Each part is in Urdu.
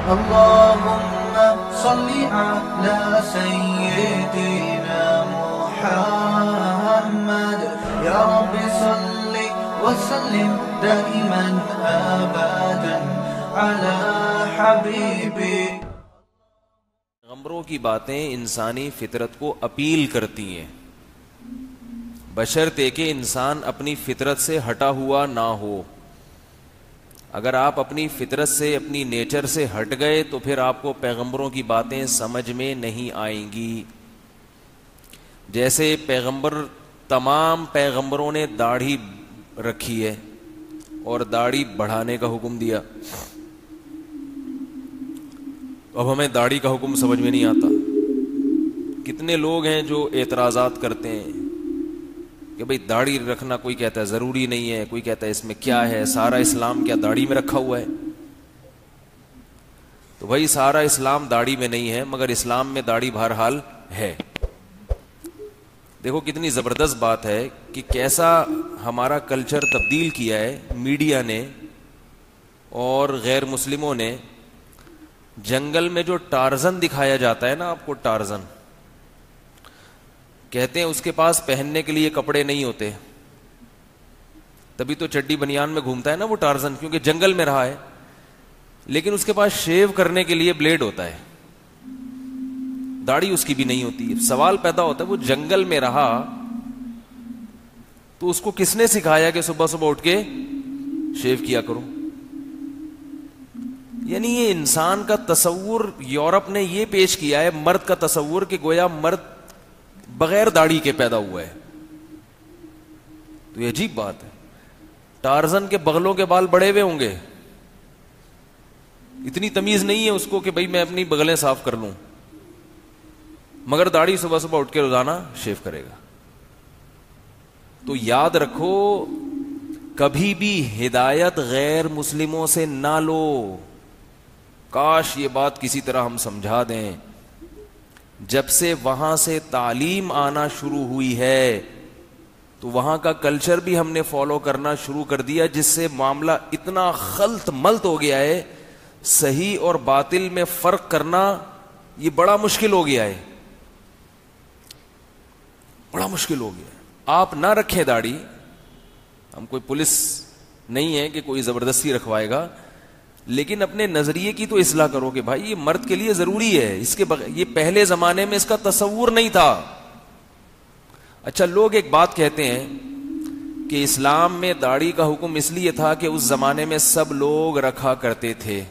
اللهم صل على سيدنا محمد يا رب صل وسلم دائما ابدا على حبيبي. پیغمبروں کی باتیں انسانی فطرت کو اپیل کرتی ہیں، بشرطے کہ انسان اپنی فطرت سے ہٹا ہوا نہ ہو. اگر آپ اپنی فطرت سے، اپنی نیچر سے ہٹ گئے تو پھر آپ کو پیغمبروں کی باتیں سمجھ میں نہیں آئیں گی. جیسے تمام پیغمبروں نے داڑھی رکھی ہے اور داڑھی بڑھانے کا حکم دیا. اب ہمیں داڑھی کا حکم سمجھ میں نہیں آتا. کتنے لوگ ہیں جو اعتراضات کرتے ہیں کہ بھئی داڑھی رکھنا، کوئی کہتا ہے ضروری نہیں ہے، کوئی کہتا ہے اس میں کیا ہے، سارا اسلام کیا داڑھی میں رکھا ہوا ہے؟ تو بھائی سارا اسلام داڑھی میں نہیں ہے، مگر اسلام میں داڑھی بہرحال ہے. دیکھو کتنی زبردست بات ہے کہ کیسا ہمارا کلچر تبدیل کیا ہے میڈیا نے اور غیر مسلموں نے. جنگل میں جو ٹارزن دکھایا جاتا ہے نا آپ کو، ٹارزن کہتے ہیں، اس کے پاس پہننے کے لیے کپڑے نہیں ہوتے، تبھی تو چڈی بنیان میں گھومتا ہے نا وہ ٹارزن، کیونکہ جنگل میں رہا ہے. لیکن اس کے پاس شیو کرنے کے لیے بلیڈ ہوتا ہے، داڑھی اس کی بھی نہیں ہوتی. سوال پیدا ہوتا ہے وہ جنگل میں رہا تو اس کو کس نے سکھایا کہ صبح صبح اٹھ کے شیو کیا کرو؟ یعنی یہ انسان کا تصور یورپ نے یہ پیش کیا ہے، مرد کا تصور، کہ گویا مرد بغیر داڑھی کے پیدا ہوا ہے. تو یہ عجیب بات ہے. ٹارزن کے بغلوں کے بال بڑے ہوئے ہوں گے، اتنی تمیز نہیں ہے اس کو کہ بھئی میں اپنی بغلیں صاف کر لوں، مگر داڑھی صبح صبح اٹھ کے روزانہ شیو کرے گا. تو یاد رکھو کبھی بھی ہدایت غیر مسلموں سے نہ لو. کاش یہ بات کسی طرح ہم سمجھا دیں. جب سے وہاں سے تعلیم آنا شروع ہوئی ہے تو وہاں کا کلچر بھی ہم نے فالو کرنا شروع کر دیا، جس سے معاملہ اتنا خلط ملط ہو گیا ہے، صحیح اور باطل میں فرق کرنا یہ بڑا مشکل ہو گیا ہے، بڑا مشکل ہو گیا ہے. آپ نہ رکھیں داڑھی، ہم کوئی پولیس نہیں ہے کہ کوئی زبردستی رکھوائے گا، لیکن اپنے نظریے کی تو اصلاح کرو کہ بھائی یہ مرد کے لیے ضروری ہے، اس کے یہ پہلے زمانے میں اس کا تصور نہیں تھا. اچھا لوگ ایک بات کہتے ہیں کہ اسلام میں داڑھی کا حکم اس لیے تھا کہ اس زمانے میں سب لوگ رکھا کرتے تھے،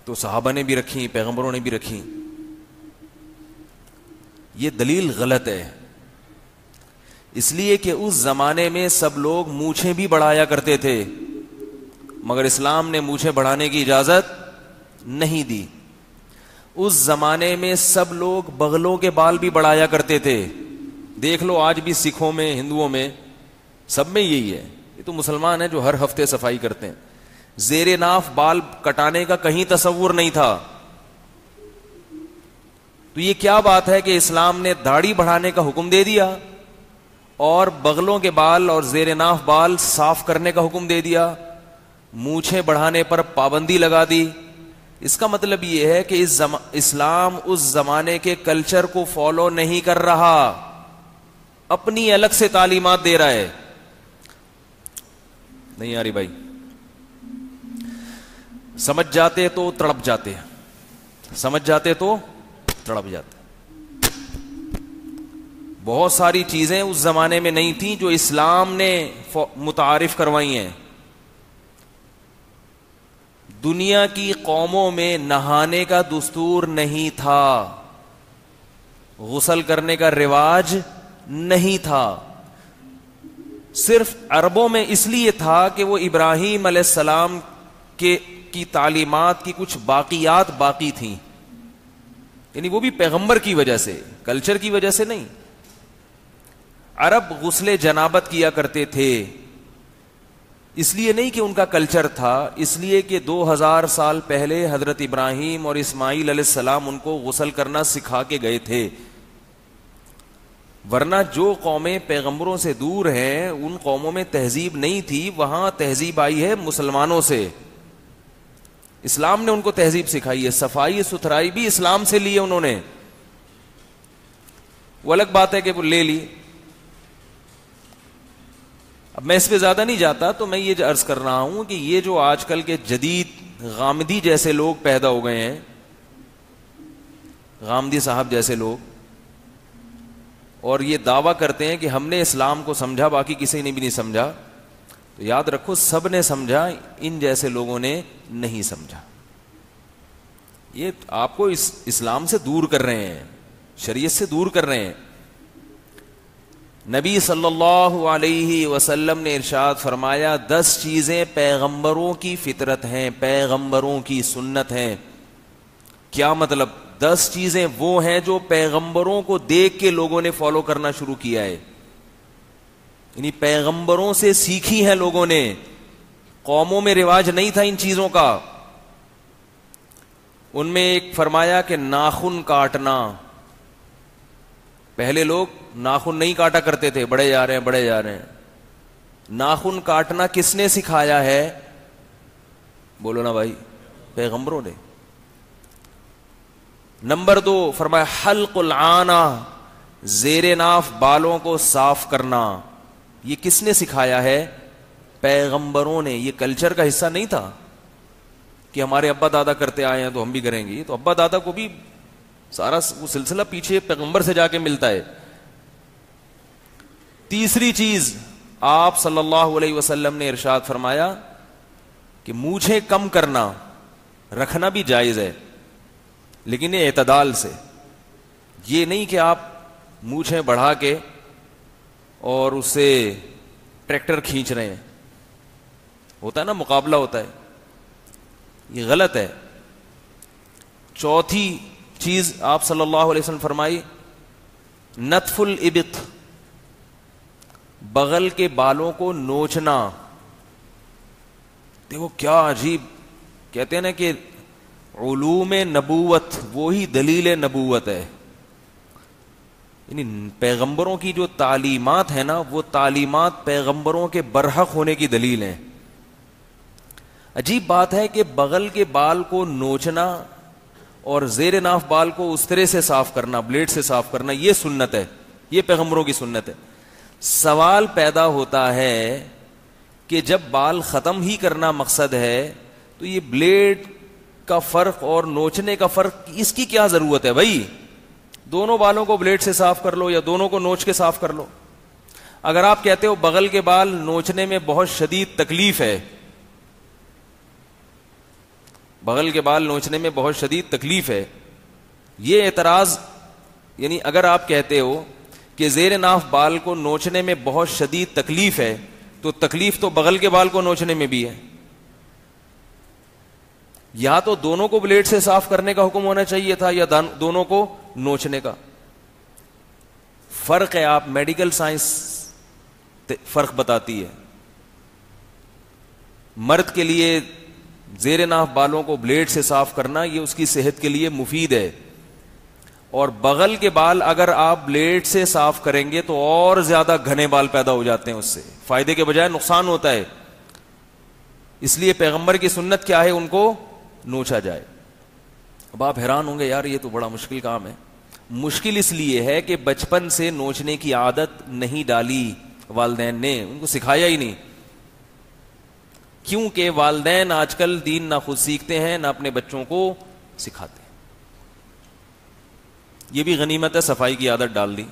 تو صحابہ نے بھی رکھی، پیغمبروں نے بھی رکھی. یہ دلیل غلط ہے. اس لیے کہ اس زمانے میں سب لوگ مونچھیں بھی بڑھایا کرتے تھے، مگر اسلام نے مونچھیں بڑھانے کی اجازت نہیں دی. اس زمانے میں سب لوگ بغلوں کے بال بھی بڑھایا کرتے تھے. دیکھ لو آج بھی سکھوں میں، ہندوؤں میں، سب میں یہی ہے. یہ تو مسلمان ہیں جو ہر ہفتے صفائی کرتے ہیں. زیر ناف بال کٹانے کا کہیں تصور نہیں تھا. تو یہ کیا بات ہے کہ اسلام نے داڑھی بڑھانے کا حکم دے دیا اور بغلوں کے بال اور زیر ناف بال صاف کرنے کا حکم دے دیا، مونچھیں بڑھانے پر پابندی لگا دی. اس کا مطلب یہ ہے کہ اسلام اس زمانے کے کلچر کو فالو نہیں کر رہا، اپنی الگ سے تعلیمات دے رہا ہے. نہیں آ رہی بھائی؟ سمجھ جاتے تو تڑپ جاتے، سمجھ جاتے تو تڑپ جاتے. بہت ساری چیزیں اس زمانے میں نہیں تھیں جو اسلام نے متعارف کروائی ہیں. دنیا کی قوموں میں نہانے کا دستور نہیں تھا، غسل کرنے کا رواج نہیں تھا. صرف عربوں میں اس لیے تھا کہ وہ ابراہیم علیہ السلام کی تعلیمات کی کچھ باقیات باقی تھیں، یعنی وہ بھی پیغمبر کی وجہ سے، کلچر کی وجہ سے نہیں. عرب غسل جنابت کیا کرتے تھے، اس لیے نہیں کہ ان کا کلچر تھا، اس لیے کہ 2000 سال پہلے حضرت ابراہیم اور اسماعیل علیہ السلام ان کو غسل کرنا سکھا کے گئے تھے. ورنہ جو قومیں پیغمبروں سے دور ہیں ان قوموں میں تہذیب نہیں تھی، وہاں تہذیب آئی ہے مسلمانوں سے. اسلام نے ان کو تہذیب سکھائی ہے. صفائی ستھرائی بھی اسلام سے لی ہے انہوں نے. وہ الگ بات ہے کہ وہ لے لی. اب میں اس پہ زیادہ نہیں جاتا, تو میں یہ عرض کر رہا ہوں کہ یہ جو آج کل کے جدید غامدی جیسے لوگ پیدا ہو گئے ہیں, غامدی صاحب جیسے لوگ, اور یہ دعویٰ کرتے ہیں کہ ہم نے اسلام کو سمجھا باقی کسی نے بھی نہیں سمجھا, تو یاد رکھو سب نے سمجھا, ان جیسے لوگوں نے نہیں سمجھا. یہ آپ کو اسلام سے دور کر رہے ہیں, شریعت سے دور کر رہے ہیں. نبی صلی اللہ علیہ وسلم نے ارشاد فرمایا 10 چیزیں پیغمبروں کی فطرت ہیں, پیغمبروں کی سنت ہیں. کیا مطلب؟ 10 چیزیں وہ ہیں جو پیغمبروں کو دیکھ کے لوگوں نے فالو کرنا شروع کیا ہے, یعنی پیغمبروں سے سیکھی ہیں لوگوں نے. قوموں میں رواج نہیں تھا ان چیزوں کا. ان میں ایک فرمایا کہ ناخن کاٹنا. پہلے لوگ ناخن نہیں کاٹا کرتے تھے, بڑے جا رہے ہیں بڑے جا رہے ہیں. ناخن کاٹنا کس نے سکھایا ہے؟ بولو نا بھائی, پیغمبروں نے. نمبر 2 فرمایا حلق العانہ, زیر ناف بالوں کو صاف کرنا. یہ کس نے سکھایا ہے؟ پیغمبروں نے. یہ کلچر کا حصہ نہیں تھا کہ ہمارے ابا دادا کرتے آئے ہیں تو ہم بھی کریں گے. تو ابا دادا کو بھی سارا وہ سلسلہ پیچھے پیغمبر سے جا کے ملتا ہے. تیسری چیز آپ صلی اللہ علیہ وسلم نے ارشاد فرمایا کہ مونچھیں کم کرنا, رکھنا بھی جائز ہے لیکن یہ اعتدال سے. یہ نہیں کہ آپ مونچھیں بڑھا کے اور اسے ٹریکٹر کھینچ رہے ہیں, ہوتا ہے نا مقابلہ ہوتا ہے, یہ غلط ہے. چوتھی چیز آپ صلی اللہ علیہ وسلم فرمائی نتف الابط, بغل کے بالوں کو نوچنا. دیکھو کیا عجیب, کہتے ہیں نا کہ علوم نبوت وہی دلیل نبوت ہے. یعنی پیغمبروں کی جو تعلیمات ہیں نا, وہ تعلیمات پیغمبروں کے برحق ہونے کی دلیل ہیں. عجیب بات ہے کہ بغل کے بال کو نوچنا اور زیر ناف بال کو اس طرح سے صاف کرنا, بلیڈ سے صاف کرنا, یہ سنت ہے, یہ پیغمبروں کی سنت ہے. سوال پیدا ہوتا ہے کہ جب بال ختم ہی کرنا مقصد ہے تو یہ بلیڈ کا فرق اور نوچنے کا فرق, اس کی کیا ضرورت ہے بھائی؟ دونوں بالوں کو بلیڈ سے صاف کر لو یا دونوں کو نوچ کے صاف کر لو. اگر آپ کہتے ہو بغل کے بال نوچنے میں بہت شدید تکلیف ہے, بغل کے بال نوچنے میں بہت شدید تکلیف ہے, یہ اعتراض, یعنی اگر آپ کہتے ہو کہ زیر ناف بال کو نوچنے میں بہت شدید تکلیف ہے, تو تکلیف تو بغل کے بال کو نوچنے میں بھی ہے. یا تو دونوں کو بلیڈ سے صاف کرنے کا حکم ہونا چاہیے تھا یا دونوں کو نوچنے کا. فرق ہے, آپ میڈیکل سائنس فرق بتاتی ہے. مرد کے لیے زیر ناف بالوں کو بلیڈ سے صاف کرنا یہ اس کی صحت کے لیے مفید ہے, اور بغل کے بال اگر آپ بلیڈ سے صاف کریں گے تو اور زیادہ گھنے بال پیدا ہو جاتے ہیں, اس سے فائدے کے بجائے نقصان ہوتا ہے. اس لیے پیغمبر کی سنت کیا ہے, ان کو نوچا جائے. اب آپ حیران ہوں گے یار یہ تو بڑا مشکل کام ہے. مشکل اس لیے ہے کہ بچپن سے نوچنے کی عادت نہیں ڈالی والدین نے, ان کو سکھایا ہی نہیں. کیونکہ والدین آج کل دین نہ خود سیکھتے ہیں نہ اپنے بچوں کو سکھاتے ہیں. یہ بھی غنیمت ہے, صفائی کی عادت ڈال دی.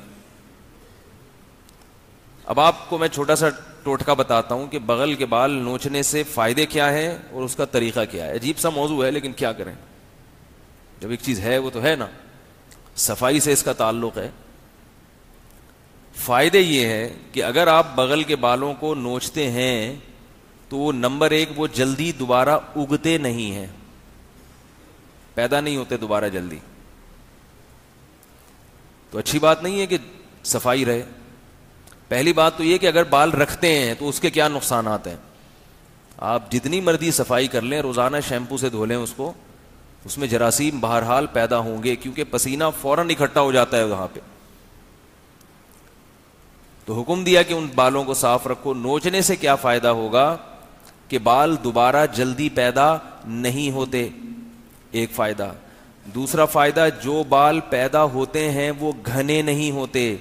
اب آپ کو میں چھوٹا سا ٹوٹکا بتاتا ہوں کہ بغل کے بال نوچنے سے فائدے کیا ہیں اور اس کا طریقہ کیا ہے. عجیب سا موضوع ہے لیکن کیا کریں, جب ایک چیز ہے وہ تو ہے نا, صفائی سے اس کا تعلق ہے. فائدے یہ ہے کہ اگر آپ بغل کے بالوں کو نوچتے ہیں تو وہ نمبر 1 وہ جلدی دوبارہ اگتے نہیں ہیں, پیدا نہیں ہوتے دوبارہ جلدی. تو اچھی بات نہیں ہے کہ صفائی رہے. پہلی بات تو یہ کہ اگر بال رکھتے ہیں تو اس کے کیا نقصانات ہیں. آپ جتنی مرضی صفائی کر لیں, روزانہ شیمپو سے دھو لیں اس کو, اس میں جراثیم بہرحال پیدا ہوں گے کیونکہ پسینہ فوراً اکٹھا ہو جاتا ہے وہاں پہ. تو حکم دیا کہ ان بالوں کو صاف رکھو. نوچنے سے کیا فائدہ ہوگا کہ بال دوبارہ جلدی پیدا نہیں ہوتے، ایک فائدہ۔ دوسرا فائدہ، جو بال پیدا ہوتے ہیں وہ گھنے نہیں ہوتے۔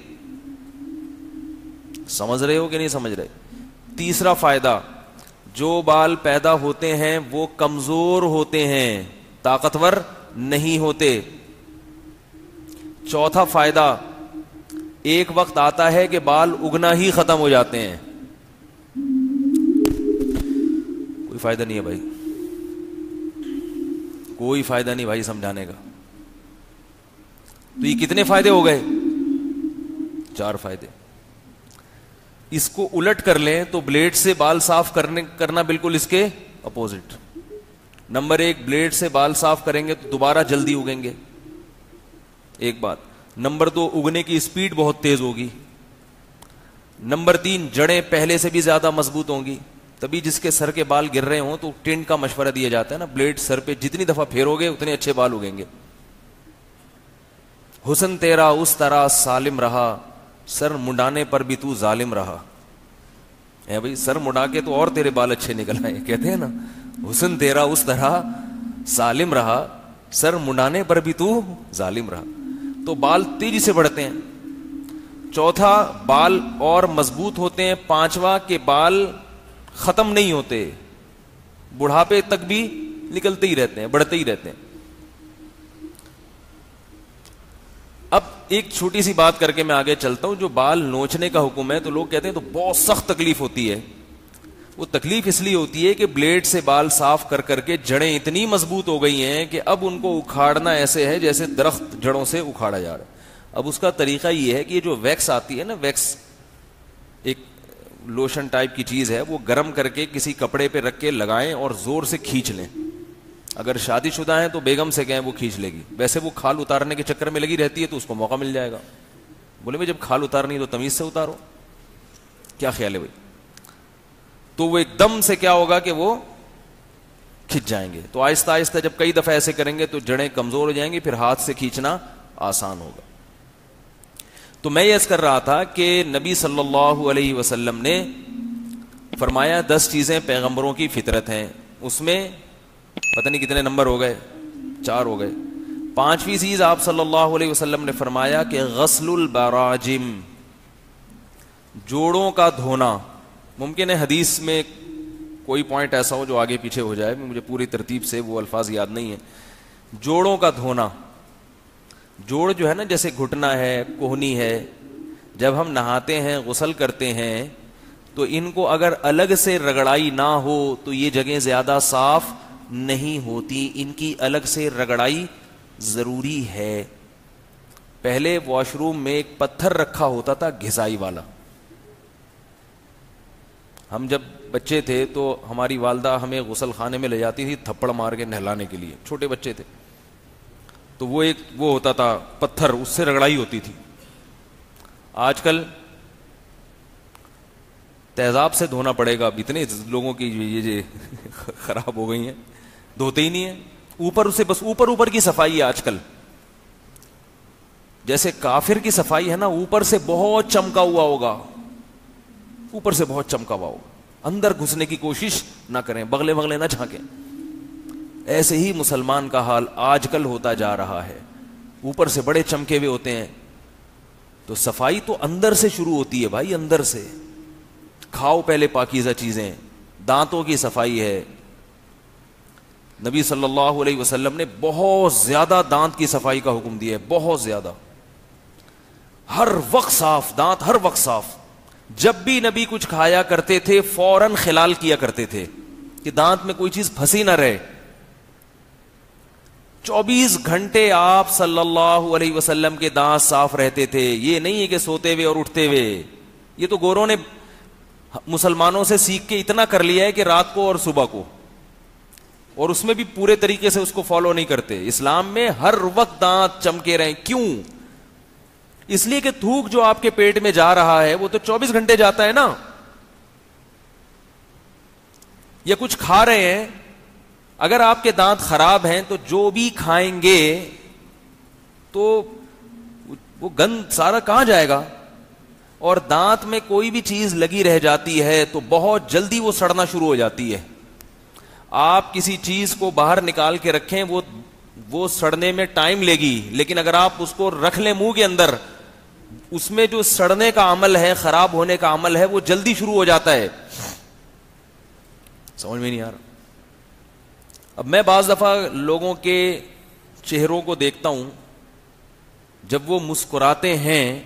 سمجھ رہے ہو کہ نہیں سمجھ رہے؟ تیسرا فائدہ، جو بال پیدا ہوتے ہیں وہ کمزور ہوتے ہیں، طاقتور نہیں ہوتے۔ چوتھا فائدہ، ایک وقت آتا ہے کہ بال اگنا ہی ختم ہو جاتے ہیں۔ کوئی فائدہ نہیں ہے بھائی، کوئی فائدہ نہیں بھائی سمجھانے کا۔ تو یہ کتنے فائدے ہو گئے؟ 4 فائدے۔ اس کو الٹ کر لیں تو بلیڈ سے بال صاف کرنا بالکل اس کے اپوزٹ۔ نمبر 1، بلیڈ سے بال صاف کریں گے تو دوبارہ جلدی اگیں گے، ایک بات۔ نمبر 2، اگنے کی سپیڈ بہت تیز ہوگی۔ نمبر 3، جڑیں پہلے سے بھی زیادہ مضبوط ہوں گی۔ تبھی جس کے سر کے بال گر رہے ہوں تو ٹینٹ کا مشورہ دیا جاتا ہے نا، بلیڈ سر پہ جتنی دفعہ پھیرو گے اتنے اچھے بال اگیں گے۔ حسن تیرا اس طرح سالم رہا، سر مڈانے پر بھی تو ظالم رہا۔ اے بھائی، سر مڈا کے تو اور تیرے بال اچھے نکل آئے، کہتے ہیں نا، حسن تیرا اس طرح سالم رہا، سر مڈانے پر بھی تو ظالم رہا۔ تو بال تیزی سے بڑھتے ہیں۔ چوتھا، بال اور مضبوط ہوتے ہیں۔ پانچواں، کہ بال ختم نہیں ہوتے، بڑھاپے تک بھی نکلتے ہی رہتے ہیں، بڑھتے ہی رہتے ہیں۔ اب ایک چھوٹی سی بات کر کے میں آگے چلتا ہوں۔ جو بال نوچنے کا حکم ہے تو لوگ کہتے ہیں تو بہت سخت تکلیف ہوتی ہے۔ وہ تکلیف اس لیے ہوتی ہے کہ بلیڈ سے بال صاف کر کر کے جڑیں اتنی مضبوط ہو گئی ہیں کہ اب ان کو اکھاڑنا ایسے ہے جیسے درخت جڑوں سے اکھاڑا جا رہا ہے۔ اب اس کا طریقہ یہ ہے کہ یہ جو ویکس آتی ہے نا، ویکس ایک لوشن ٹائپ کی چیز ہے، وہ گرم کر کے کسی کپڑے پہ رکھ کے لگائیں اور زور سے کھینچ لیں۔ اگر شادی شدہ ہیں تو بیگم سے کہیں، وہ کھینچ لے گی۔ ویسے وہ کھال اتارنے کے چکر میں لگی رہتی ہے تو اس کو موقع مل جائے گا۔ بولے بھائی، جب کھال اتارنی تو تمیز سے اتارو۔ کیا خیال ہے بھائی؟ تو وہ ایک دم سے کیا ہوگا کہ وہ کھنچ جائیں گے۔ تو آہستہ آہستہ جب کئی دفعہ ایسے کریں گے تو جڑیں کمزور ہو جائیں گی، پھر ہاتھ سے کھینچنا آسان ہوگا۔ تو میں یہ عرض کر رہا تھا کہ نبی صلی اللہ علیہ وسلم نے فرمایا 10 چیزیں پیغمبروں کی فطرت ہیں۔ اس میں پتہ نہیں کتنے نمبر ہو گئے، 4 ہو گئے۔ 5ویں چیز آپ صلی اللہ علیہ وسلم نے فرمایا کہ غسل البراجم، جوڑوں کا دھونا۔ ممکن ہے حدیث میں کوئی پوائنٹ ایسا ہو جو آگے پیچھے ہو جائے، مجھے پوری ترتیب سے وہ الفاظ یاد نہیں ہیں۔ جوڑوں کا دھونا، جوڑ جو ہے نا، جیسے گھٹنا ہے، کوہنی ہے، جب ہم نہاتے ہیں، غسل کرتے ہیں تو ان کو اگر الگ سے رگڑائی نہ ہو تو یہ جگہیں زیادہ صاف نہیں ہوتی، ان کی الگ سے رگڑائی ضروری ہے۔ پہلے واش روم میں ایک پتھر رکھا ہوتا تھا گھسائی والا۔ ہم جب بچے تھے تو ہماری والدہ ہمیں غسل خانے میں لے جاتی تھی تھپڑ مار کے نہلانے کے لیے، چھوٹے بچے تھے تو وہ ایک وہ ہوتا تھا پتھر، اس سے رگڑائی ہوتی تھی۔ آج کل تیزاب سے دھونا پڑے گا، اب اتنے لوگوں کی یہ خراب ہو گئی ہیں، دھوتے ہی نہیں ہیں، اوپر اسے بس اوپر کی صفائی ہے آج کل۔ جیسے کافر کی صفائی ہے نا، اوپر سے بہت چمکا ہوا ہوگا، اوپر سے بہت چمکا ہوا ہوگا، اندر گھسنے کی کوشش نہ کریں، بغلے بغلے نہ جھانکیں۔ ایسے ہی مسلمان کا حال آج کل ہوتا جا رہا ہے، اوپر سے بڑے چمکے ہوئے ہوتے ہیں۔ تو صفائی تو اندر سے شروع ہوتی ہے بھائی، اندر سے۔ کھاؤ پہلے پاکیزہ چیزیں، دانتوں کی صفائی ہے۔ نبی صلی اللہ علیہ وسلم نے بہت زیادہ دانت کی صفائی کا حکم دیا ہے، بہت زیادہ، ہر وقت صاف دانت، ہر وقت صاف۔ جب بھی نبی کچھ کھایا کرتے تھے فوراً خلال کیا کرتے تھے کہ دانت میں کوئی چیز پھنسی نہ رہے۔ 24 گھنٹے آپ صلی اللہ علیہ وسلم کے دانت صاف رہتے تھے۔ یہ نہیں ہے کہ سوتے ہوئے اور اٹھتے ہوئے، یہ تو گوروں نے مسلمانوں سے سیکھ کے اتنا کر لیا ہے کہ رات کو اور صبح کو، اور اس میں بھی پورے طریقے سے اس کو فالو نہیں کرتے۔ اسلام میں ہر وقت دانت چمکے رہیں۔ کیوں؟ اس لیے کہ تھوک جو آپ کے پیٹ میں جا رہا ہے وہ تو 24 گھنٹے جاتا ہے نا۔ یا کچھ کھا رہے ہیں، اگر آپ کے دانت خراب ہیں تو جو بھی کھائیں گے تو وہ گند سارا کہاں جائے گا؟ اور دانت میں کوئی بھی چیز لگی رہ جاتی ہے تو بہت جلدی وہ سڑنا شروع ہو جاتی ہے۔ آپ کسی چیز کو باہر نکال کے رکھیں وہ سڑنے میں ٹائم لے گی، لیکن اگر آپ اس کو رکھ لیں منہ کے اندر، اس میں جو سڑنے کا عمل ہے، خراب ہونے کا عمل ہے، وہ جلدی شروع ہو جاتا ہے. سمجھ میں نہیں آ رہا. اب میں بعض دفعہ لوگوں کے چہروں کو دیکھتا ہوں، جب وہ مسکراتے ہیں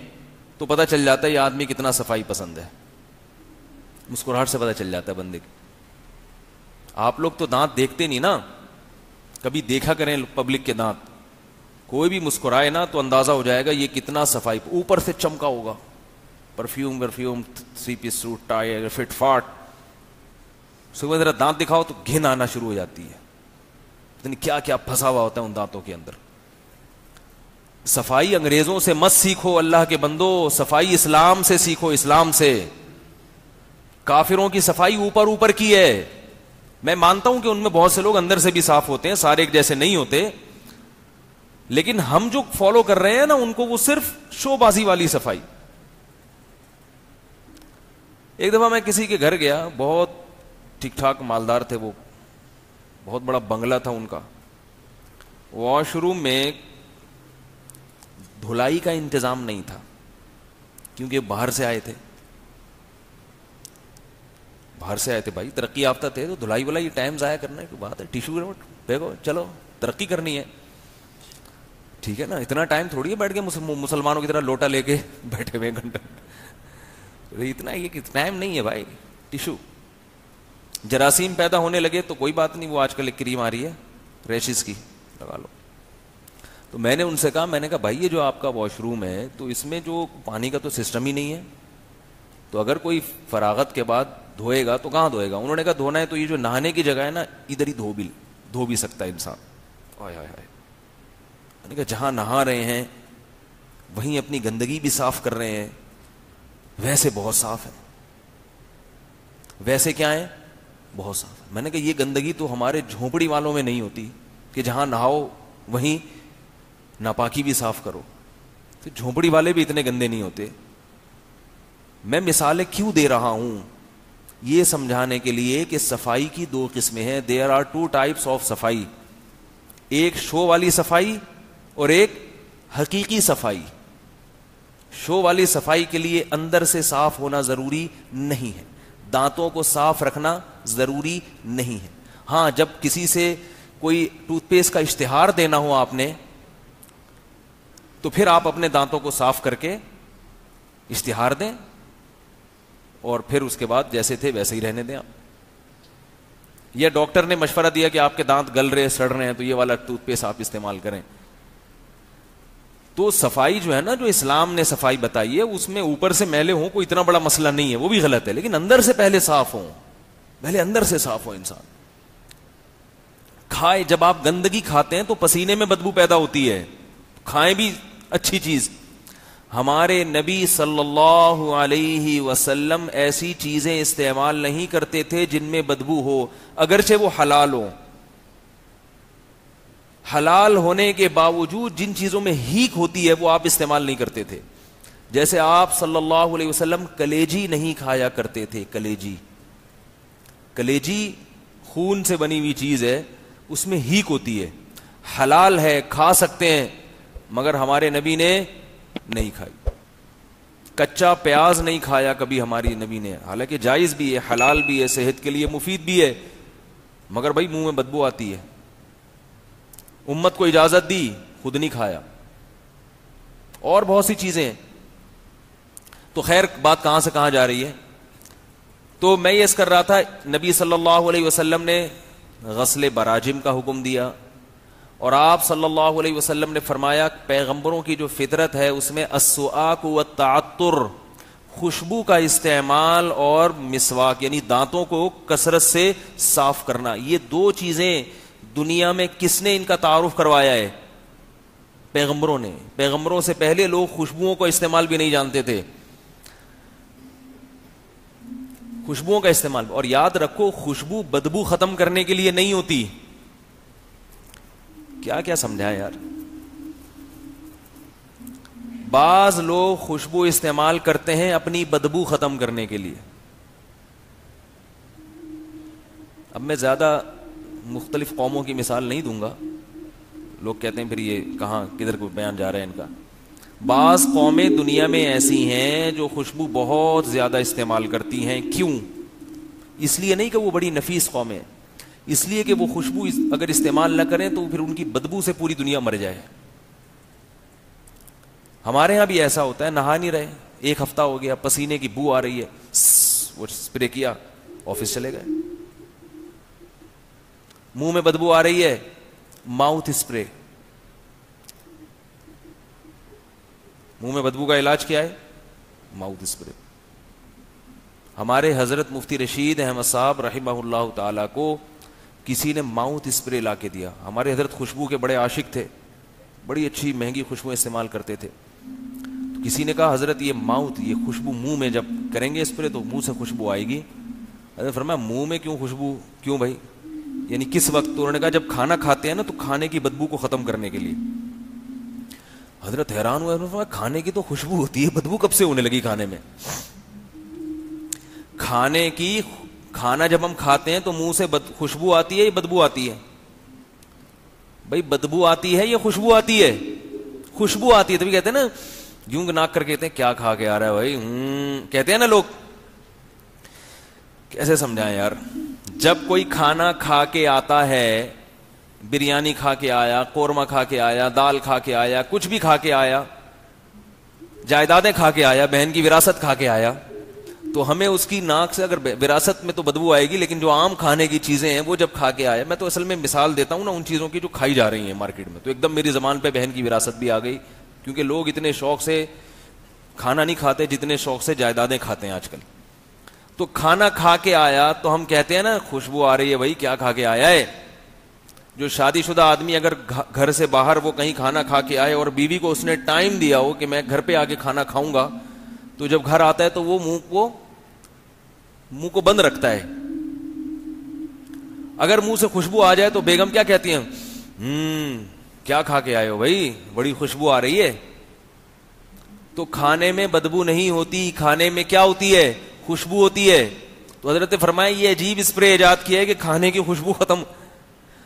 تو پتہ چل جاتا ہے یہ آدمی کتنا صفائی پسند ہے. مسکراہٹ سے پتہ چل جاتا ہے بندے کی. آپ لوگ تو دانت دیکھتے نہیں نا، کبھی دیکھا کریں پبلک کے دانت. کوئی بھی مسکرائے نا تو اندازہ ہو جائے گا یہ کتنا صفائی، اوپر سے چمکا ہوگا، perfume 3 piece suit, tie, fit فاٹ. صبح ذرا دانت دکھاؤ تو گھن آنا شروع ہو جاتی ہے. پتہ نہیں کیا کیا پھنسا ہوا ہوتا ہے ان دانتوں کے اندر. صفائی انگریزوں سے مت سیکھو اللہ کے بندو، صفائی اسلام سے سیکھو. اسلام سے. کافروں کی صفائی اوپر اوپر کی ہے. میں مانتا ہوں کہ ان میں بہت سے لوگ اندر سے بھی صاف ہوتے ہیں، سارے ایک جیسے نہیں ہوتے، لیکن ہم جو فالو کر رہے ہیں نا ان کو وہ صرف شو بازی والی صفائی. ایک دفعہ میں کسی کے گھر گیا، بہت ٹھیک ٹھاک مالدار تھے، وہ بہت بڑا بنگلہ تھا ان کا. واش روم میں دھلائی کا انتظام نہیں تھا کیونکہ باہر سے آئے تھے. بھائی ترقی یافتہ تھے تو دھلائی ولائی ٹائم ضائع کرنا ہے، کوئی بات ہے؟ ٹیشو پھینکو، چلو ترقی کرنی ہے، ٹھیک ہے نا. اتنا ٹائم تھوڑی ہے بیٹھ کے مسلمانوں کی طرح لوٹا لے کے بیٹھے ہوئے گھنٹہ. اتنا یہ ٹائم نہیں ہے بھائی. ٹیشو. جراثیم پیدا ہونے لگے تو کوئی بات نہیں، وہ آج کل ایک کریم آ رہی ہے ریشز کی، لگا لو. تو میں نے ان سے کہا بھائی یہ جو آپ کا واش روم ہے تو اس میں جو پانی کا تو سسٹم ہی نہیں ہے، تو اگر کوئی فراغت کے بعد دھوئے گا تو کہاں دھوئے گا؟ انہوں نے کہا دھونا ہے تو یہ جو نہانے کی جگہ ہے نا ادھر ہی دھو بھی سکتا ہے انسان. میں نے کہا جہاں نہا رہے ہیں وہیں اپنی گندگی بھی صاف کر رہے ہیں، ویسے بہت صاف ہے. ویسے کیا ہے؟ بہت صاف ہے. میں نے کہا یہ گندگی تو ہمارے جھونپڑی والوں میں نہیں ہوتی کہ جہاں نہاؤ وہیں ناپاکی بھی صاف کرو. تو جھونپڑی والے بھی اتنے گندے نہیں ہوتے. میں مثالیں کیوں دے رہا ہوں؟ یہ سمجھانے کے لیے کہ صفائی کی 2 قسمیں ہیں. دیر آر 2 ٹائپس آف صفائی. ایک شو والی صفائی اور ایک حقیقی صفائی. شو والی صفائی کے لیے اندر سے صاف ہونا ضروری نہیں ہے، دانتوں کو صاف رکھنا ضروری نہیں ہے. ہاں جب کسی سے کوئی ٹوتھ پیسٹ کا اشتہار دینا ہو آپ نے تو پھر آپ اپنے دانتوں کو صاف کر کے اشتہار دیں اور پھر اس کے بعد جیسے تھے ویسے ہی رہنے دیں آپ. یا ڈاکٹر نے مشورہ دیا کہ آپ کے دانت گل رہے سڑ رہے ہیں تو یہ والا ٹوتھ پیسٹ آپ استعمال کریں. تو صفائی جو ہے نا، جو اسلام نے صفائی بتائی ہے، اس میں اوپر سے میلے ہوں کوئی اتنا بڑا مسئلہ نہیں ہے، وہ بھی غلط ہے، لیکن اندر سے پہلے صاف ہوں. پہلے اندر سے صاف ہو انسان. کھائے، جب آپ گندگی کھاتے ہیں تو پسینے میں بدبو پیدا ہوتی ہے، کھائیں بھی اچھی چیز. ہمارے نبی صلی اللہ علیہ وسلم ایسی چیزیں استعمال نہیں کرتے تھے جن میں بدبو ہو، اگرچہ وہ حلال ہو. حلال ہونے کے باوجود جن چیزوں میں ہیک ہوتی ہے وہ آپ استعمال نہیں کرتے تھے. جیسے آپ صلی اللہ علیہ وسلم کلیجی نہیں کھایا کرتے تھے. کلیجی خون سے بنی ہوئی چیز ہے، اس میں ہیک ہوتی ہے. حلال ہے، کھا سکتے ہیں، مگر ہمارے نبی نے نہیں کھائی. کچا پیاز نہیں کھایا کبھی ہماری نبی نے، حالانکہ جائز بھی ہے، حلال بھی ہے، صحت کے لیے مفید بھی ہے، مگر بھائی منہ میں بدبو آتی ہے. امت کو اجازت دی، خود نہیں کھایا. اور بہت سی چیزیں. تو خیر بات کہاں سے کہاں جا رہی ہے؟ تو میں یہ کر رہا تھا، نبی صلی اللہ علیہ وسلم نے غسل براجم کا حکم دیا، اور آپ صلی اللہ علیہ وسلم نے فرمایا پیغمبروں کی جو فطرت ہے اس میں السواک والتعطر، خوشبو کا استعمال اور مسواک یعنی دانتوں کو کثرت سے صاف کرنا. یہ 2 چیزیں دنیا میں کس نے ان کا تعارف کروایا ہے؟ پیغمبروں نے. پیغمبروں سے پہلے لوگ خوشبوؤں کو استعمال بھی نہیں جانتے تھے. خوشبوؤں کا استعمال. اور یاد رکھو خوشبو بدبو ختم کرنے کے لیے نہیں ہوتی. کیا کیا سمجھائیں یار. بعض لوگ خوشبو استعمال کرتے ہیں اپنی بدبو ختم کرنے کے لیے. اب میں زیادہ مختلف قوموں کی مثال نہیں دوں گا, لوگ کہتے ہیں پھر یہ کہاں کدھر کو بیان جا رہا ہے ان کا. بعض قومیں دنیا میں ایسی ہیں جو خوشبو بہت زیادہ استعمال کرتی ہیں. کیوں؟ اس لیے نہیں کہ وہ بڑی نفیس قومیں, اس لیے کہ وہ خوشبو اگر استعمال نہ کریں تو پھر ان کی بدبو سے پوری دنیا مر جائے. ہمارے ہاں بھی ایسا ہوتا ہے, نہا نہیں رہے, 1 ہفتہ ہو گیا, پسینے کی بو آ رہی ہے, وہ اسپرے کیا, آفس چلے گئے. منہ میں بدبو آ رہی ہے, ماؤتھ اسپرے. منہ میں بدبو کا علاج کیا ہے؟ Mouth spray. ہمارے حضرت مفتی رشید احمد صاحب رحمہ اللہ تعالی کو کسی نے ماؤتھ اسپرے لا کے دیا. ہمارے حضرت خوشبو کے بڑے عاشق تھے, بڑی اچھی مہنگی خوشبو استعمال کرتے تھے. تو کسی نے کہا حضرت یہ خوشبو منہ میں جب کریں گے اسپرے تو منہ سے خوشبو آئے گی. حضرت فرمایا منہ میں کیوں خوشبو, کیوں بھائی, یعنی کس وقت؟ تو انہوں نے کہا جب کھانا کھاتے ہیں نا تو کھانے کی بدبو کو ختم کرنے کے لیے. حضرت حیران ہوا, کھانے کی تو خوشبو ہوتی ہے, بدبو کب سے ہونے لگی کھانے میں؟ کھانا جب ہم کھاتے ہیں تو منہ سے خوشبو آتی ہے یا بدبو آتی ہے؟ بھائی بدبو آتی ہے یا خوشبو آتی ہے؟ خوشبو آتی ہے. تبھی کہتے ہیں نا, یوں ناک کر کہتے ہیں کیا کھا کے آ رہا ہے بھائی, کہتے ہیں نا لوگ. کیسے سمجھائیں یار؟ جب کوئی کھانا کھا کے آتا ہے, بریانی کھا کے آیا, قورمہ کھا کے آیا, دال کھا کے آیا, کچھ بھی کھا کے آیا, جائیدادیں کھا کے آیا, بہن کی وراثت کھا کے آیا, تو ہمیں اس کی ناک سے, اگر وراثت میں تو بدبو آئے گی, لیکن جو عام کھانے کی چیزیں ہیں وہ جب کھا کے آیا, میں تو اصل میں مثال دیتا ہوں نا ان چیزوں کی جو کھائی جا رہی ہیں مارکیٹ میں, تو ایک دم میری زبان پہ بہن کی وراثت بھی آ گئی, کیونکہ لوگ اتنے شوق سے کھانا نہیں کھاتے جتنے شوق سے جائیدادیں کھاتے ہیں آج کل. تو کھانا کھا کے آیا تو ہم کہتے ہیں نا خوشبو آ رہی ہے, بھائی کیا کھا کے آیا ہے. جو شادی شدہ آدمی اگر گھر سے باہر وہ کہیں کھانا کھا کے آئے اور بیوی کو اس نے ٹائم دیا ہو کہ میں گھر پہ آ کے کھانا کھاؤں گا, تو جب گھر آتا ہے تو وہ منہ کو بند رکھتا ہے. اگر منہ سے خوشبو آ جائے تو بیگم کیا کہتی ہیں, کیا کھا کے آئے ہو بھائی, بڑی خوشبو آ رہی ہے. تو کھانے میں بدبو نہیں ہوتی, کھانے میں کیا ہوتی ہے؟ خوشبو ہوتی ہے. تو حضرت نے فرمایا یہ عجیب اسپرے ایجاد کیا ہے کہ کھانے کی خوشبو ختم.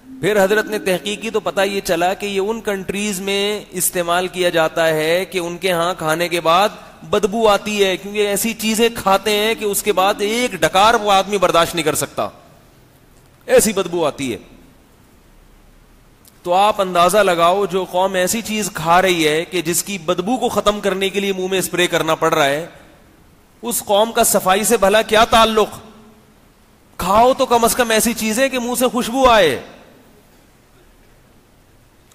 پھر حضرت نے تحقیق کی تو پتہ یہ چلا کہ یہ ان کنٹریز میں استعمال کیا جاتا ہے کہ ان کے ہاں کھانے کے بعد بدبو آتی ہے, کیونکہ ایسی چیزیں کھاتے ہیں کہ اس کے بعد ایک ڈکار وہ آدمی برداشت نہیں کر سکتا, ایسی بدبو آتی ہے. تو آپ اندازہ لگاؤ, جو قوم ایسی چیز کھا رہی ہے کہ جس کی بدبو کو ختم کرنے کے لیے منہ میں اسپرے کرنا پڑ رہا ہے, اس قوم کا صفائی سے بھلا کیا تعلق؟ کھاؤ تو کم از کم ایسی چیزیں کہ منہ سے خوشبو آئے.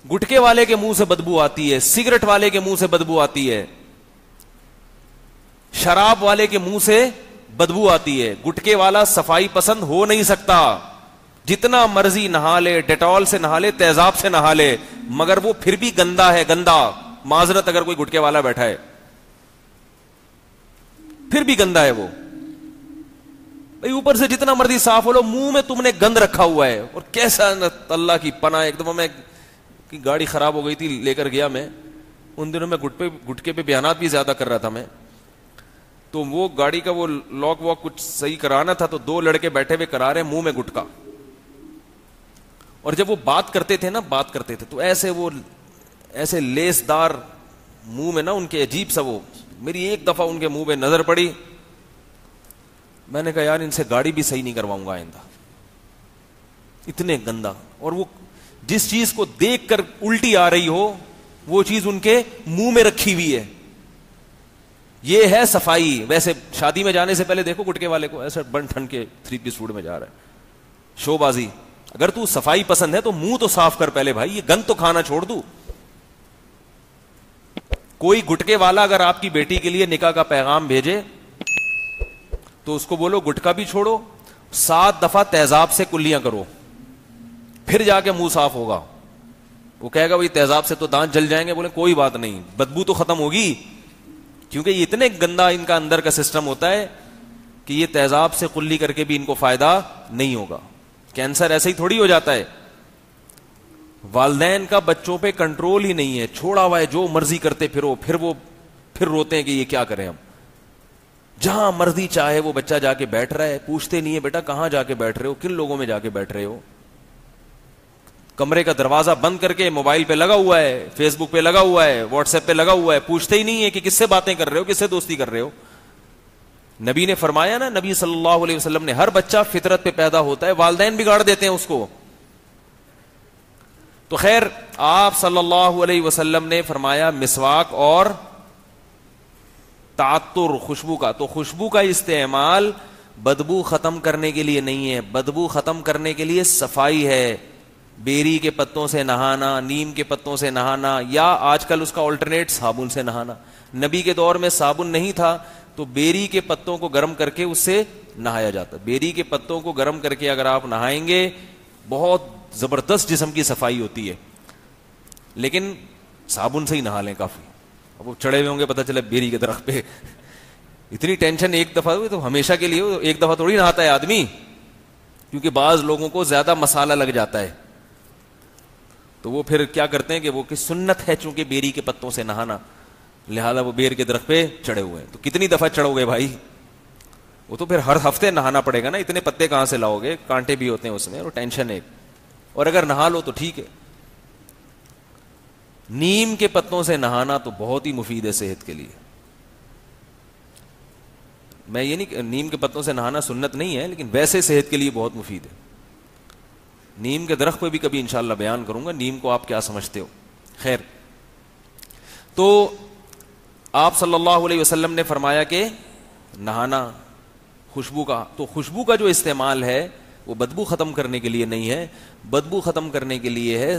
گٹکے والے کے منہ سے بدبو آتی ہے, سگریٹ والے کے منہ سے بدبو آتی ہے, شراب والے کے منہ سے بدبو آتی ہے. گٹکے والا صفائی پسند ہو نہیں سکتا, جتنا مرضی نہا لے, ڈیٹول سے نہا لے, تیزاب سے نہا لے, مگر وہ پھر بھی گندا ہے, گندا. معذرت اگر کوئی گٹکے والا بیٹھا ہے پھر بھی گندا ہے وہ. بھائی اوپر سے جتنا مرضی صاف ہو لو, منہ میں تم نے گند رکھا ہوا ہے. اور کیسا اللہ کی پناہ, ایک دفعہ میں کی گاڑی خراب ہو گئی تھی, لے کر گیا میں, ان دنوں میں گٹکے پہ بیانات بھی زیادہ کر رہا تھا میں, تو وہ گاڑی کا وہ لاک واک کچھ صحیح کرانا تھا, تو 2 لڑکے بیٹھے ہوئے کرا رہے, منہ میں گٹکا. اور جب وہ بات کرتے تھے تو ایسے لیس دار منہ میں نا ان کے عجیب سا, وہ میری ایک دفعہ ان کے منہ پہ نظر پڑی, میں نے کہا یار ان سے گاڑی بھی صحیح نہیں کرواؤں گا آئندہ, اتنے گندا. اور وہ جس چیز کو دیکھ کر الٹی آ رہی ہو وہ چیز ان کے منہ میں رکھی ہوئی ہے. یہ ہے صفائی. ویسے شادی میں جانے سے پہلے دیکھو گٹکے والے کو ایسا بن ٹھن کے 3 پیس سوٹ میں جا رہا ہے, شو بازی. اگر تو صفائی پسند ہے تو منہ تو صاف کر پہلے بھائی, یہ گند تو کھانا چھوڑ دو. کوئی گٹکے والا اگر آپ کی بیٹی کے لیے نکاح کا پیغام بھیجے تو اس کو بولو گٹکا بھی چھوڑو, 7 دفعہ تیزاب سے کلیاں کرو, پھر جا کے منہ صاف ہوگا. وہ کہے گا بھائی تیزاب سے تو دانت جل جائیں گے, بولے کوئی بات نہیں, بدبو تو ختم ہوگی. کیونکہ یہ اتنے گندا ان کا اندر کا سسٹم ہوتا ہے کہ یہ تیزاب سے کلی کر کے بھی ان کو فائدہ نہیں ہوگا. کینسر ایسے ہی تھوڑی ہو جاتا ہے. والدین کا بچوں پہ کنٹرول ہی نہیں ہے, چھوڑا ہوا ہے, جو مرضی کرتے پھرو, پھر روتے ہیں کہ یہ کیا کریں ہم. جہاں مرضی چاہے وہ بچہ جا کے بیٹھ رہا ہے, پوچھتے نہیں ہے بیٹا کہاں جا کے بیٹھ رہے ہو, کن لوگوں میں جا کے بیٹھ رہے ہو. کمرے کا دروازہ بند کر کے موبائل پہ لگا ہوا ہے, فیس بک پہ لگا ہوا ہے, واٹس ایپ پہ لگا ہوا ہے, پوچھتے ہی نہیں ہے کہ کس سے باتیں کر رہے ہو, کس سے دوستی کر رہے ہو. نبی نے فرمایا نا, نبی صلی اللہ علیہ وسلم نے, ہر بچہ فطرت پہ پیدا ہوتا ہے, والدین بگاڑ دیتے ہیں اس کو. تو خیر آپ صلی اللہ علیہ وسلم نے فرمایا مسواک اور تعطر, خوشبو کا. تو خوشبو کا استعمال بدبو ختم کرنے کے لیے نہیں ہے, بدبو ختم کرنے کے لیے صفائی ہے. بیری کے پتوں سے نہانا, نیم کے پتوں سے نہانا, یا آج کل اس کا آلٹرنیٹ صابن سے نہانا. نبی کے دور میں صابن نہیں تھا تو بیری کے پتوں کو گرم کر کے اس سے نہایا جاتا. بیری کے پتوں کو گرم کر کے اگر آپ نہائیں گے بہت زبردست جسم کی صفائی ہوتی ہے. لیکن صابن سے ہی نہا لیں کافی. اب وہ چڑھے ہوئے ہوں گے, پتہ چلے بیری کے درخت پہ, اتنی ٹینشن ایک دفعہ ہوئی تو ہمیشہ کے لیے ایک دفعہ تھوڑی نہاتا ہے آدمی, کیونکہ بعض لوگوں کو زیادہ مسالہ لگ جاتا ہے. تو وہ پھر کیا کرتے ہیں کہ وہ کہ سنت ہے چونکہ بیری کے پتوں سے نہانا, لہذا وہ بیر کے درخت پہ چڑھے ہوئے ہیں. تو کتنی دفعہ چڑھو گے بھائی, وہ تو پھر ہر ہفتے نہانا پڑے گا نا, اتنے پتے کہاں سے لاؤ گے, کانٹے بھی ہوتے ہیں اس میں, اور ٹینشن ایک. اور اگر نہا لو تو ٹھیک ہے. نیم کے پتوں سے نہانا تو بہت ہی مفید ہے صحت کے لیے. میں یہ نہیں, نیم کے پتوں سے نہانا سنت نہیں ہے, لیکن ویسے صحت کے لیے بہت مفید ہے. نیم کے درخت پہ بھی کبھی انشاءاللہ بیان کروں گا, نیم کو آپ کیا سمجھتے ہو. خیر, تو آپ صلی اللہ علیہ وسلم نے فرمایا کہ نہانا خوشبو کا. تو خوشبو کا جو استعمال ہے وہ بدبو ختم کرنے کے لیے نہیں ہے, بدبو ختم کرنے کے لیے ہے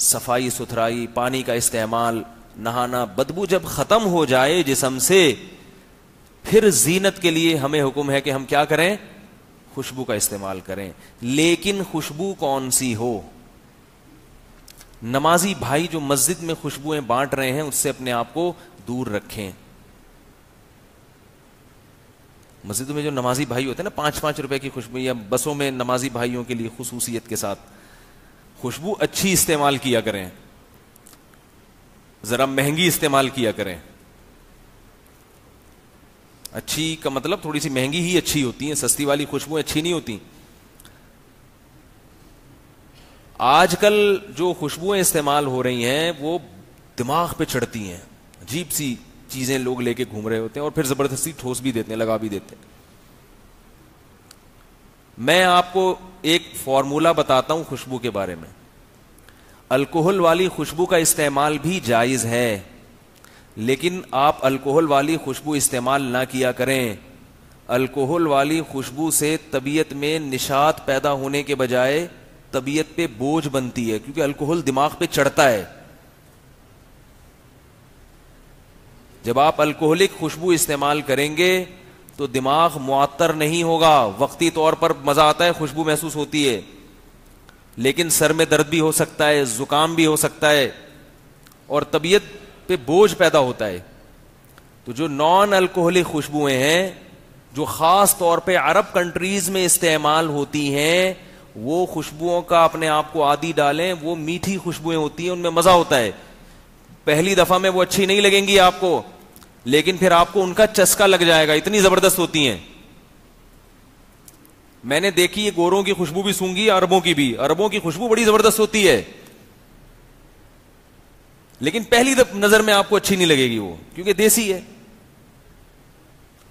صفائی ستھرائی, پانی کا استعمال, نہانا. بدبو جب ختم ہو جائے جسم سے پھر زینت کے لیے ہمیں حکم ہے کہ ہم کیا کریں, خوشبو کا استعمال کریں. لیکن خوشبو کون سی ہو؟ نمازی بھائی جو مسجد میں خوشبوئیں بانٹ رہے ہیں اس سے اپنے آپ کو دور رکھیں. مسجدوں میں جو نمازی بھائی ہوتے ہیں نا, 5-5 روپے کی خوشبو, یا بسوں میں نمازی بھائیوں کے لیے خصوصیت کے ساتھ خوشبو اچھی استعمال کیا کریں, ذرا مہنگی استعمال کیا کریں. اچھی کا مطلب تھوڑی سی مہنگی ہی اچھی ہوتی ہیں, سستی والی خوشبوئیں اچھی نہیں ہوتی. آج کل جو خوشبوئیں استعمال ہو رہی ہیں وہ دماغ پہ چڑھتی ہیں, عجیب سی چیزیں لوگ لے کے گھوم رہے ہوتے ہیں اور پھر زبردستی ٹھوس بھی دیتے ہیں, لگا بھی دیتے ہیں. میں آپ کو ایک فارمولہ بتاتا ہوں خوشبو کے بارے میں. الکوہل والی خوشبو کا استعمال بھی جائز ہے, لیکن آپ الکوہل والی خوشبو استعمال نہ کیا کریں. الکوہل والی خوشبو سے طبیعت میں نشاط پیدا ہونے کے بجائے طبیعت پہ بوجھ بنتی ہے, کیونکہ الکوہل دماغ پہ چڑھتا ہے. جب آپ الکوہلک خوشبو استعمال کریں گے تو دماغ معطر نہیں ہوگا. وقتی طور پر مزہ آتا ہے, خوشبو محسوس ہوتی ہے, لیکن سر میں درد بھی ہو سکتا ہے, زکام بھی ہو سکتا ہے, اور طبیعت پہ بوجھ پیدا ہوتا ہے. تو جو نان الکوہلک خوشبوئیں ہیں جو خاص طور پہ عرب کنٹریز میں استعمال ہوتی ہیں, وہ خوشبوؤں کا اپنے آپ کو عادی ڈالیں. وہ میٹھی خوشبوئیں ہوتی ہیں, ان میں مزہ ہوتا ہے. پہلی دفعہ میں وہ اچھی نہیں لگیں گی آپ کو, لیکن پھر آپ کو ان کا چسکا لگ جائے گا, اتنی زبردست ہوتی ہیں. میں نے دیکھی, یہ گوروں کی خوشبو بھی سونگھی, عربوں کی بھی. عربوں کی خوشبو بڑی زبردست ہوتی ہے, لیکن پہلی نظر میں آپ کو اچھی نہیں لگے گی وہ, کیونکہ دیسی ہے.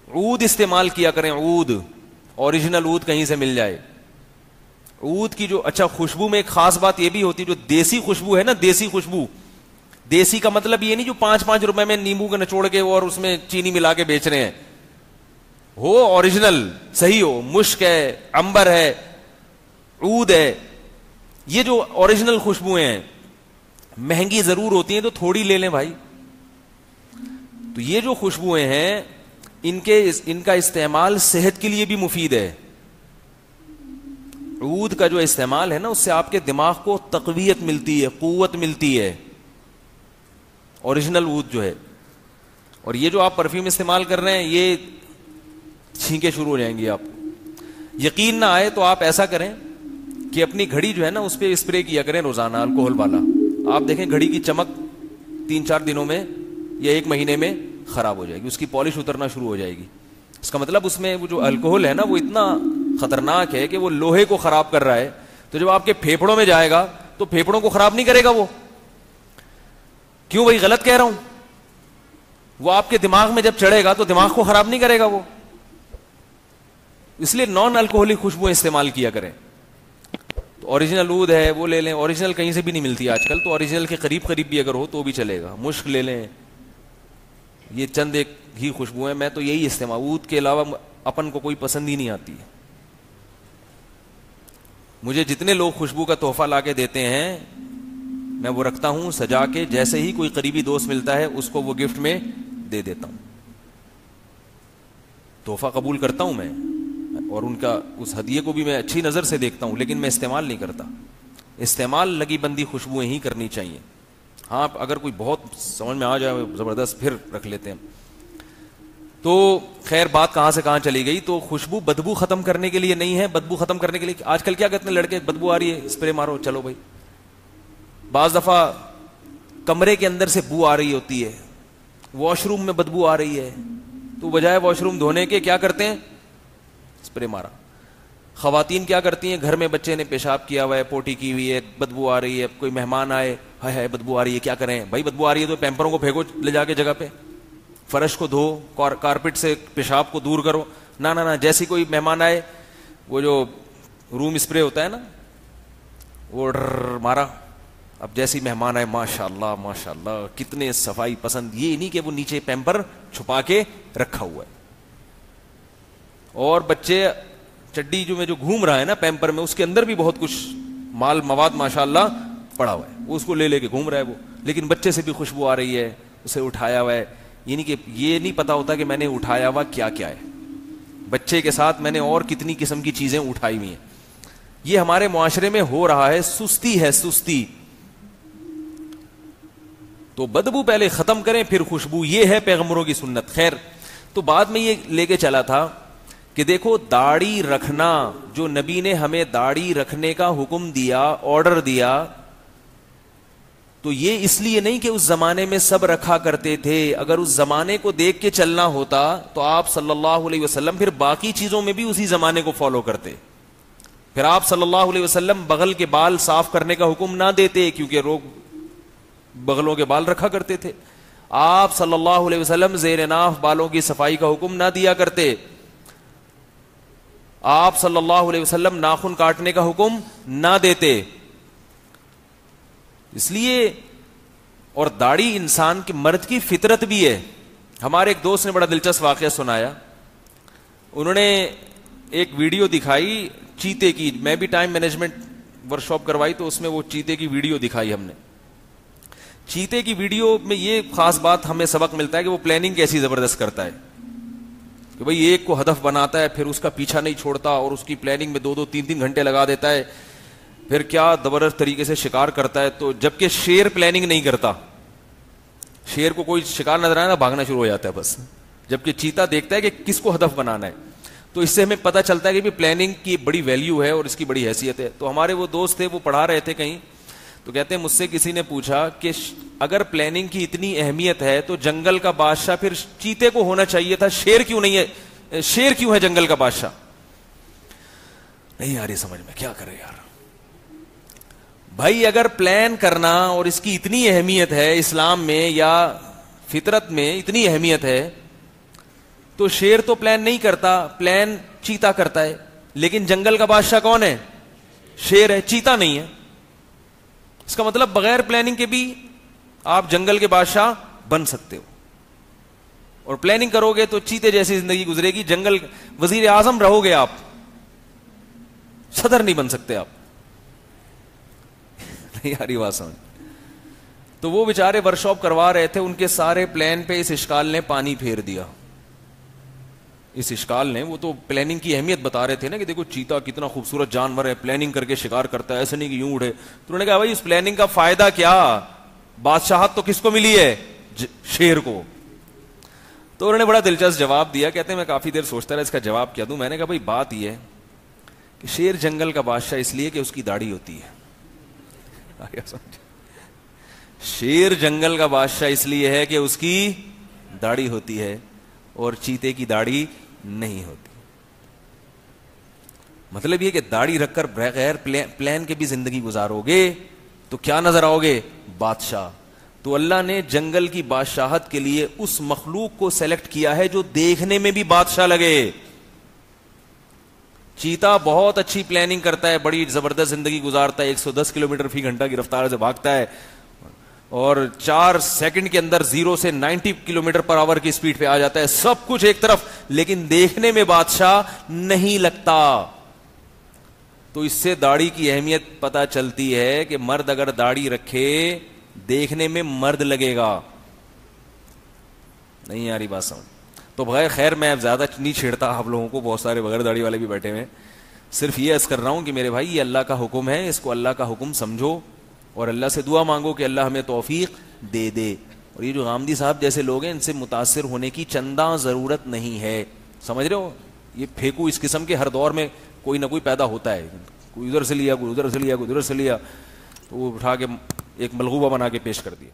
عود استعمال کیا کریں, عود, اوریجنل عود کہیں سے مل جائے. عود کی جو اچھا خوشبو میں ایک خاص بات یہ بھی ہوتی ہے, جو دیسی خوشبو ہے نا, دیسی خوشبو, دیسی کا مطلب یہ نہیں جو 5-5 روپے میں نیمبو کا نچوڑ کے اور اس میں چینی ملا کے بیچ رہے ہیں. ہو اوریجنل, صحیح ہو, مشک ہے, عنبر ہے, عود ہے. یہ جو اوریجنل خوشبوئیں ہیں مہنگی ضرور ہوتی ہیں, تو تھوڑی لے لیں بھائی. تو یہ جو خوشبوئیں ہیں ان کا استعمال صحت کے لیے بھی مفید ہے. عود کا جو استعمال ہے نا, اس سے آپ کے دماغ کو تقویت ملتی ہے, قوت ملتی ہے, اوریجنل عود جو ہے. اور یہ جو آپ پرفیوم استعمال کر رہے ہیں یہ چھینکیں شروع ہو جائیں گی آپ کو. یقین نہ آئے تو آپ ایسا کریں کہ اپنی گھڑی جو ہے نا اس پہ اسپرے کیا کریں روزانہ الکوہل والا. آپ دیکھیں گھڑی کی چمک 3-4 دنوں میں یا 1 مہینے میں خراب ہو جائے گی, اس کی پالش اترنا شروع ہو جائے گی. اس کا مطلب اس میں وہ جو الکوہل ہے نا وہ اتنا خطرناک ہے کہ وہ لوہے کو خراب کر رہا ہے. تو جب آپ کے پھیپھڑوں میں جائے گا تو پھیپڑوں کو خراب نہیں کرے گا وہ؟ کیوں بھائی غلط کہہ رہا ہوں؟ وہ آپ کے دماغ میں جب چڑھے گا تو دماغ کو خراب نہیں کرے گا وہ. اس لیے نان الکوہلک خوشبوئیں استعمال کیا کریں. تو اوریجنل عود ہے وہ لے لیں, اوریجنل کہیں سے بھی نہیں ملتی آج کل, تو اوریجنل کے قریب قریب بھی اگر ہو تو بھی چلے گا. مشک لے لیں, یہ چند ایک ہی خوشبو ہیں. میں تو یہی استعمال, عود کے علاوہ اپن کو کوئی پسند ہی نہیں آتی ہے. مجھے جتنے لوگ خوشبو کا تحفہ لا کے دیتے ہیں میں وہ رکھتا ہوں سجا کے, جیسے ہی کوئی قریبی دوست ملتا ہے اس کو وہ گفٹ میں دے دیتا ہوں. تحفہ قبول کرتا ہوں میں, اور ان کا اس ہدیے کو بھی میں اچھی نظر سے دیکھتا ہوں, لیکن میں استعمال نہیں کرتا. استعمال لگی بندی خوشبوئیں ہی کرنی چاہیے. ہاں اگر کوئی بہت سمجھ میں آ جائے زبردست پھر رکھ لیتے ہیں. تو خیر بات کہاں سے کہاں چلی گئی. تو خوشبو بدبو ختم کرنے کے لیے نہیں ہے. بدبو ختم کرنے کے لیے آج کل کیا کہتے ہیں لڑکے, بدبو آ رہی ہے اسپرے مارو, چلو بھائی. بعض دفعہ کمرے کے اندر سے بو آ رہی ہوتی ہے, واش روم میں بدبو آ رہی ہے, تو بجائے واش روم دھونے کے کیا کرتے ہیں, اسپرے مارا. خواتین کیا کرتی ہیں, گھر میں بچے نے پیشاب کیا ہوا ہے, پوٹی کی ہوئی ہے, بدبو آ رہی ہے, کوئی مہمان آئے, ہائے ہائے بدبو آ رہی ہے, کیا کریں بھائی بدبو آ رہی ہے تو پیمپروں کو پھینکو لے جا کے جگہ پہ, فرش کو دھو, کارپٹ سے پیشاب کو دور کرو. نہ جیسی کوئی مہمان آئے وہ جو روم اسپرے ہوتا ہے نا وہ مارا. اب جیسی مہمان آئے ماشاء اللہ کتنے صفائی پسند, یہ نہیں کہ وہ نیچے پیمپر چھپا کے رکھا ہوا ہے. اور بچے چڈی جو میں جو گھوم رہا ہے نا پیمپر میں, اس کے اندر بھی بہت کچھ مال مواد ماشاءاللہ پڑا ہوا ہے, اس کو لے کے گھوم رہا ہے وہ, لیکن بچے سے بھی خوشبو آ رہی ہے, اسے اٹھایا ہوا ہے. یعنی کہ یہ نہیں پتا ہوتا کہ میں نے اٹھایا ہوا کیا کیا ہے, بچے کے ساتھ میں نے اور کتنی قسم کی چیزیں اٹھائی ہوئی ہیں. یہ ہمارے معاشرے میں ہو رہا ہے, سستی ہے سستی. تو بدبو پہلے ختم کریں پھر خوشبو, یہ ہے پیغمبروں کی سنت. خیر تو بعد میں یہ لے کے چلا تھا کہ دیکھو داڑھی رکھنا, جو نبی نے ہمیں داڑھی رکھنے کا حکم دیا, آرڈر دیا, تو یہ اس لیے نہیں کہ اس زمانے میں سب رکھا کرتے تھے. اگر اس زمانے کو دیکھ کے چلنا ہوتا تو آپ صلی اللہ علیہ وسلم پھر باقی چیزوں میں بھی اسی زمانے کو فالو کرتے. پھر آپ صلی اللہ علیہ وسلم بغل کے بال صاف کرنے کا حکم نہ دیتے, کیونکہ لوگ بغلوں کے بال رکھا کرتے تھے. آپ صلی اللہ علیہ وسلم زیر ناف بالوں کی صفائی کا حکم نہ دیا کرتے. آپ صلی اللہ علیہ وسلم ناخن کاٹنے کا حکم نہ دیتے. اس لیے, اور داڑھی انسان کی مرد کی فطرت بھی ہے. ہمارے ایک دوست نے بڑا دلچسپ واقعہ سنایا. انہوں نے ایک ویڈیو دکھائی چیتے کی, میں بھی ٹائم مینجمنٹ ورکشاپ کروائی تو اس میں وہ چیتے کی ویڈیو دکھائی ہم نے. چیتے کی ویڈیو میں یہ خاص بات ہمیں سبق ملتا ہے کہ وہ پلاننگ کیسی زبردست کرتا ہے کہ بھئی ایک کو ہدف بناتا ہے, پھر اس کا پیچھا نہیں چھوڑتا, اور اس کی پلاننگ میں 2-3 گھنٹے لگا دیتا ہے. پھر کیا زبردست طریقے سے شکار کرتا ہے. تو جبکہ شیر پلاننگ نہیں کرتا, شیر کو کوئی شکار نظر آئے نا بھاگنا شروع ہو جاتا ہے بس, جبکہ چیتا دیکھتا ہے کہ کس کو ہدف بنانا ہے. تو اس سے ہمیں پتہ چلتا ہے کہ پلاننگ کی بڑی ویلیو ہے اور اس کی بڑی حیثیت ہے. تو ہمارے وہ دوست تھے, وہ پڑھا رہے تھے کہیں, تو کہتے ہیں مجھ سے کسی نے پوچھا کہ اگر پلاننگ کی اتنی اہمیت ہے تو جنگل کا بادشاہ پھر چیتے کو ہونا چاہیے تھا, شیر کیوں نہیں ہے, شیر کیوں ہے جنگل کا بادشاہ؟ نہیں یار یہ سمجھ میں, کیا کرے یار بھائی. اگر پلان کرنا اور اس کی اتنی اہمیت ہے اسلام میں یا فطرت میں اتنی اہمیت ہے, تو شیر تو پلان نہیں کرتا, پلان چیتا کرتا ہے. لیکن جنگل کا بادشاہ کون ہے؟ شیر ہے, چیتا نہیں ہے. اس کا مطلب بغیر پلاننگ کے بھی آپ جنگل کے بادشاہ بن سکتے ہو, اور پلاننگ کرو گے تو چیتے جیسی زندگی گزرے گی. جنگل وزیر اعظم رہو گے آپ, صدر نہیں بن سکتے آپ. نہیں یاری بات سمجھ. تو وہ بیچارے ورکشاپ کروا رہے تھے, ان کے سارے پلان پہ اس اشکال نے پانی پھیر دیا. اس اشکال نے, وہ تو پلاننگ کی اہمیت بتا رہے تھے نا کہ دیکھو چیتا کتنا خوبصورت جانور ہے, پلاننگ کر کے شکار کرتا ہے, ایسے نہیں کہ یوں اڑے. تو انہوں نے کہا بھائی اس پلاننگ کا فائدہ کیا, بادشاہت تو کس کو ملی ہے؟ شیر کو. تو انہوں نے بڑا دلچسپ جواب دیا. کہتے ہیں میں کافی دیر سوچتا رہا اس کا جواب کیا دوں. میں نے کہا بھائی بات یہ ہے کہ شیر جنگل کا بادشاہ اس لیے کہ اس کی داڑھی ہوتی ہے. شیر جنگل کا بادشاہ اس لیے ہے کہ اس کی داڑھی ہوتی ہے, اور چیتے کی داڑھی نہیں ہوتی. مطلب یہ کہ داڑھی رکھ کر بغیر پلان کے بھی زندگی گزارو گے تو کیا نظر آؤ گے؟ بادشاہ. تو اللہ نے جنگل کی بادشاہت کے لیے اس مخلوق کو سلیکٹ کیا ہے جو دیکھنے میں بھی بادشاہ لگے. چیتا بہت اچھی پلاننگ کرتا ہے, بڑی زبردست زندگی گزارتا ہے, 110 کلومیٹر فی گھنٹہ کی رفتار سے بھاگتا ہے, اور 4 سیکنڈ کے اندر 0 سے 90 کلومیٹر پر آور کی سپیڈ پہ آ جاتا ہے, سب کچھ ایک طرف, لیکن دیکھنے میں بادشاہ نہیں لگتا. تو اس سے داڑھی کی اہمیت پتہ چلتی ہے کہ مرد اگر داڑھی رکھے دیکھنے میں مرد لگے گا. نہیں آ رہی بات سمجھ؟ تو بغیر خیر میں اب زیادہ نہیں چھیڑتا آپ لوگوں کو, بہت سارے بغیر داڑھی والے بھی بیٹھے ہوئے ہیں. صرف یہ عرض کر رہا ہوں کہ میرے بھائی یہ اللہ کا حکم ہے, اس کو اللہ کا حکم سمجھو اور اللہ سے دعا مانگو کہ اللہ ہمیں توفیق دے دے. اور یہ جو غامدی صاحب جیسے لوگ ہیں ان سے متاثر ہونے کی چنداں ضرورت نہیں ہے, سمجھ رہے ہو؟ یہ پھینکو اس قسم کے ہر دور میں کوئی نہ کوئی پیدا ہوتا ہے, کوئی ادھر سے لیا, کوئی ادھر سے لیا, کوئی ادھر سے لیا, تو وہ اٹھا کے ایک ملغوبہ بنا کے پیش کر دیا.